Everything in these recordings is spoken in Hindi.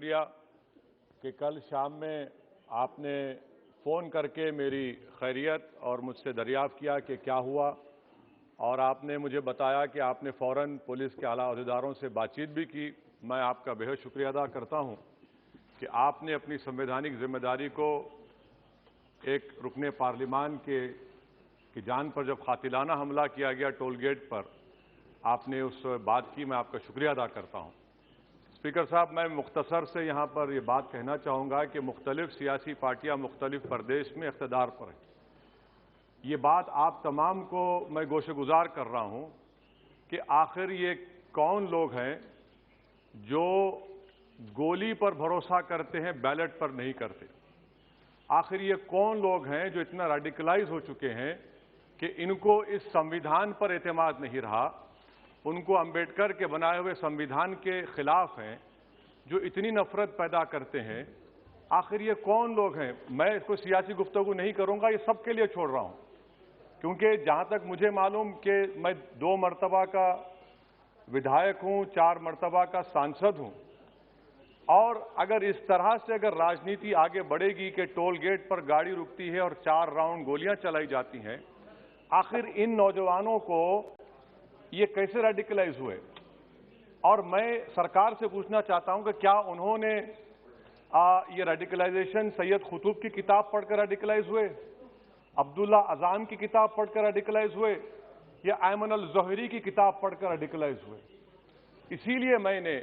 शुक्रिया कि कल शाम में आपने फ़ोन करके मेरी खैरियत और मुझसे दरियाफ़्त किया कि क्या हुआ, और आपने मुझे बताया कि आपने फ़ौरन पुलिस के आला अहदेदारों से बातचीत भी की। मैं आपका बेहद शुक्रिया अदा करता हूं कि आपने अपनी संवैधानिक जिम्मेदारी को एक रुकने पार्लिमान की जान पर जब कातिलाना हमला किया गया टोल गेट पर, आपने उस बात की। मैं आपका शुक्रिया अदा करता हूं। स्पीकर साहब, मैं मुख्तसर से यहाँ पर ये बात कहना चाहूँगा कि मुख्तलिफ सियासी पार्टियाँ मुख्तलिफ प्रदेश में इख्तिदार पर हैं। ये बात आप तमाम को मैं गोशेगुजार कर रहा हूँ कि आखिर ये कौन लोग हैं जो गोली पर भरोसा करते हैं, बैलेट पर नहीं करते। आखिर ये कौन लोग हैं जो इतना रेडिकलाइज हो चुके हैं कि इनको इस संविधान पर एतमाद नहीं रहा, उनको अंबेडकर के बनाए हुए संविधान के खिलाफ हैं, जो इतनी नफरत पैदा करते हैं। आखिर ये कौन लोग हैं? मैं इसको सियासी गुफ्तगू नहीं करूंगा, ये सबके लिए छोड़ रहा हूं, क्योंकि जहां तक मुझे मालूम कि मैं 2 मरतबा का विधायक हूं, 4 मरतबा का सांसद हूं, और अगर इस तरह से अगर राजनीति आगे बढ़ेगी कि टोल गेट पर गाड़ी रुकती है और 4 राउंड गोलियां चलाई जाती हैं, आखिर इन नौजवानों को ये कैसे रेडिकलाइज हुए? और मैं सरकार से पूछना चाहता हूं कि क्या उन्होंने ये रेडिकलाइजेशन सैयद कुतुब की किताब पढ़कर रेडिकलाइज हुए, अब्दुल्ला अजाम की किताब पढ़कर रेडिकलाइज हुए, या अयमन अल ज़ोहरी की किताब पढ़कर रेडिकलाइज हुए? इसीलिए मैंने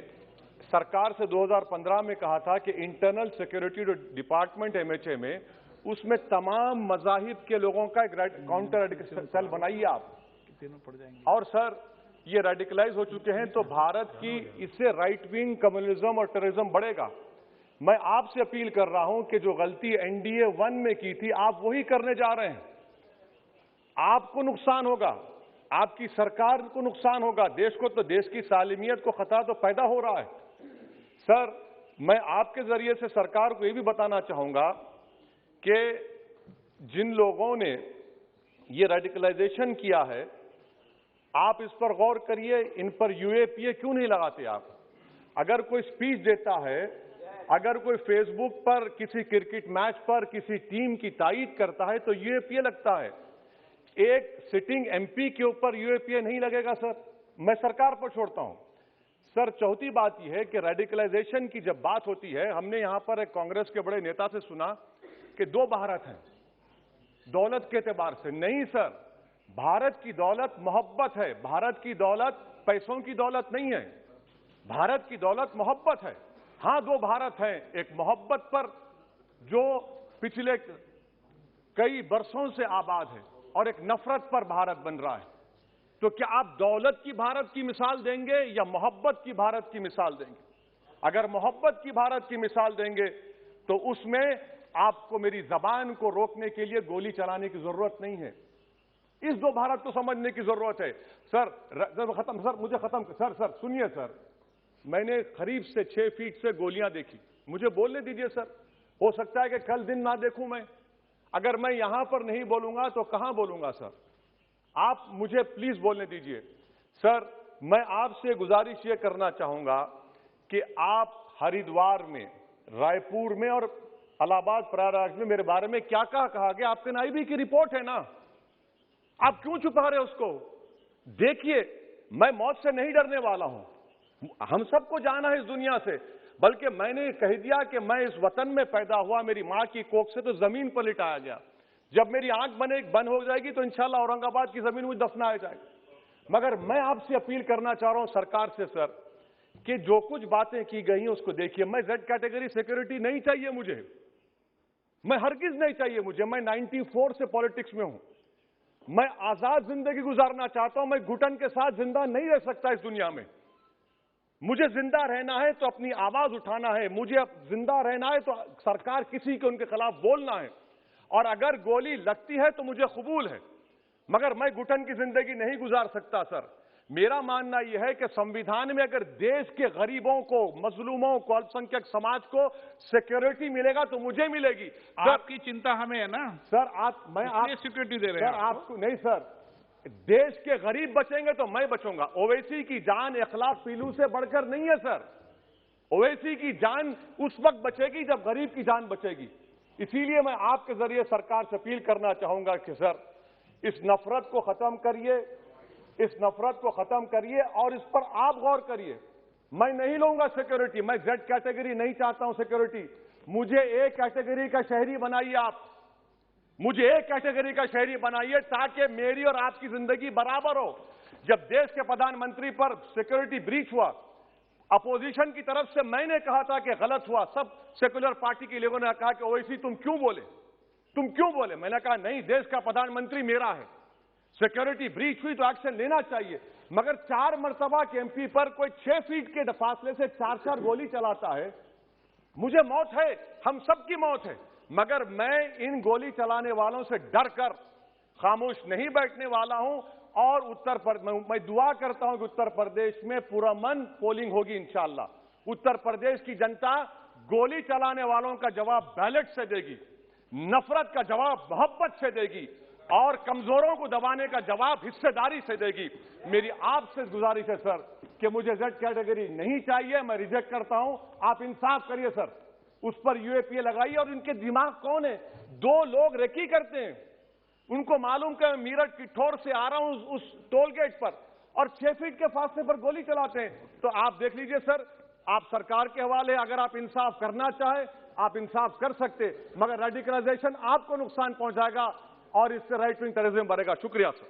सरकार से 2015 में कहा था कि इंटरनल सिक्योरिटी डिपार्टमेंट एमएचए में उसमें तमाम मजाहिब के लोगों का एक काउंटर रेडिकल सेल बनाइए आप। और सर, ये रेडिकलाइज हो चुके हैं तो भारत की इससे राइट विंग कम्युनिज्म और टेररिज्म बढ़ेगा। मैं आपसे अपील कर रहा हूं कि जो गलती एनडीए 1 में की थी, आप वही करने जा रहे हैं। आपको नुकसान होगा, आपकी सरकार को नुकसान होगा, देश को तो, देश की सालिमियत को खतरा तो पैदा हो रहा है। सर, मैं आपके जरिए से सरकार को यह भी बताना चाहूंगा कि जिन लोगों ने ये रेडिकलाइजेशन किया है, आप इस पर गौर करिए, इन पर यूएपीए क्यों नहीं लगाते आप? अगर कोई स्पीच देता है, अगर कोई फेसबुक पर किसी क्रिकेट मैच पर किसी टीम की तायीद करता है तो यूएपीए लगता है। एक सिटिंग एमपी के ऊपर यूएपीए नहीं लगेगा सर। मैं सरकार पर छोड़ता हूं। सर, चौथी बात यह है कि रेडिकलाइजेशन की जब बात होती है, हमने यहां पर एक कांग्रेस के बड़े नेता से सुना कि 2 भारत हैं दौलत के एतबार से। नहीं सर, भारत की दौलत मोहब्बत है। भारत की दौलत पैसों की दौलत नहीं है, भारत की दौलत मोहब्बत है। हां, 2 भारत हैं, एक मोहब्बत पर जो पिछले कई बरसों से आबाद है, और एक नफरत पर भारत बन रहा है। तो क्या आप दौलत की भारत की मिसाल देंगे या मोहब्बत की भारत की मिसाल देंगे? अगर मोहब्बत की भारत की मिसाल देंगे तो उसमें आपको मेरी जबान को रोकने के लिए गोली चलाने की जरूरत नहीं है। इस 2 भारत को समझने की जरूरत है। सर, खत्म सर, मुझे खत्म सर सुनिए सर, मैंने करीब से 6 फीट से गोलियां देखी, मुझे बोलने दीजिए सर। हो सकता है कि कल दिन ना देखूं मैं। अगर मैं यहां पर नहीं बोलूंगा तो कहां बोलूंगा सर? आप मुझे प्लीज बोलने दीजिए। सर, मैं आपसे गुजारिश ये करना चाहूंगा कि आप हरिद्वार में, रायपुर में और इलाहाबाद प्रयागराज में मेरे बारे में क्या कहा गया, आपके नाईबी की रिपोर्ट है ना, आप क्यों छुपा रहे उसको? देखिए, मैं मौत से नहीं डरने वाला हूं, हम सबको जाना है इस दुनिया से, बल्कि मैंने कह दिया कि मैं इस वतन में पैदा हुआ, मेरी मां की कोख से तो जमीन पर लिटाया गया। जब मेरी आंख बंद हो जाएगी तो इंशाल्लाह औरंगाबाद की जमीन मुझे दफनाया जाएगा। मगर मैं आपसे अपील करना चाह रहा हूं सरकार से सर, कि जो कुछ बातें की गई हैं उसको देखिए। मैं जेड कैटेगरी सिक्योरिटी नहीं चाहिए मुझे, मैं हरगिज नहीं चाहिए मुझे। मैं 94 से पॉलिटिक्स में हूं, मैं आजाद जिंदगी गुजारना चाहता हूं। मैं घुटन के साथ जिंदा नहीं रह सकता इस दुनिया में। मुझे जिंदा रहना है तो अपनी आवाज उठाना है, मुझे जिंदा रहना है तो सरकार किसी के उनके खिलाफ बोलना है, और अगर गोली लगती है तो मुझे कबूल है, मगर मैं घुटन की जिंदगी नहीं गुजार सकता सर। मेरा मानना यह है कि संविधान में अगर देश के गरीबों को, मजलूमों को, अल्पसंख्यक समाज को सिक्योरिटी मिलेगा तो मुझे मिलेगी। आपकी चिंता हमें है ना सर, मैं सिक्योरिटी दे रहे हैं आपको नहीं सर। देश के गरीब बचेंगे तो मैं बचूंगा। ओवैसी की जान 1 लाख पीलू से बढ़कर नहीं है सर। ओवैसी की जान उस वक्त बचेगी जब गरीब की जान बचेगी। इसीलिए मैं आपके जरिए सरकार से अपील करना चाहूंगा कि सर, इस नफरत को खत्म करिए, इस नफरत को खत्म करिए और इस पर आप गौर करिए। मैं नहीं लूंगा सिक्योरिटी, मैं जेड कैटेगरी नहीं चाहता हूं सिक्योरिटी। मुझे ए कैटेगरी का शहरी बनाइए आप, मुझे ए कैटेगरी का शहरी बनाइए ताकि मेरी और आपकी जिंदगी बराबर हो। जब देश के प्रधानमंत्री पर सिक्योरिटी ब्रीच हुआ, अपोजिशन की तरफ से मैंने कहा था कि गलत हुआ, सब सेकुलर पार्टी के लोगों ने कहा कि ओवैसी तुम क्यों बोले? मैंने कहा नहीं, देश का प्रधानमंत्री मेरा है, सिक्योरिटी ब्रीच हुई तो एक्शन लेना चाहिए। मगर 4 मर्तबा के एमपी पर कोई 6 फीट के फासले से 4 गोली चलाता है। मुझे मौत है, हम सबकी मौत है, मगर मैं इन गोली चलाने वालों से डर कर खामोश नहीं बैठने वाला हूं। और मैं दुआ करता हूं कि उत्तर प्रदेश में पुरअमन पोलिंग होगी इंशाअल्लाह। उत्तर प्रदेश की जनता गोली चलाने वालों का जवाब बैलेट से देगी, नफरत का जवाब मोहब्बत से देगी और कमजोरों को दबाने का जवाब हिस्सेदारी से देगी। मेरी आपसे गुजारिश है सर कि मुझे जेड कैटेगरी नहीं चाहिए, मैं रिजेक्ट करता हूं। आप इंसाफ करिए सर, उस पर यूएपीए लगाइए। और इनके दिमाग कौन है? 2 लोग रेकी करते हैं, उनको मालूम कि मैं मीरठ किठौर से आ रहा हूं उस टोल गेट पर, और 6 फीट के फासले पर गोली चलाते हैं। तो आप देख लीजिए सर, आप सरकार के हवाले, अगर आप इंसाफ करना चाहे आप इंसाफ कर सकते, मगर रेडिकलाइजेशन आपको नुकसान पहुंचाएगा और इससे राइट विंग टेररिज्म बढ़ेगा। शुक्रिया सर।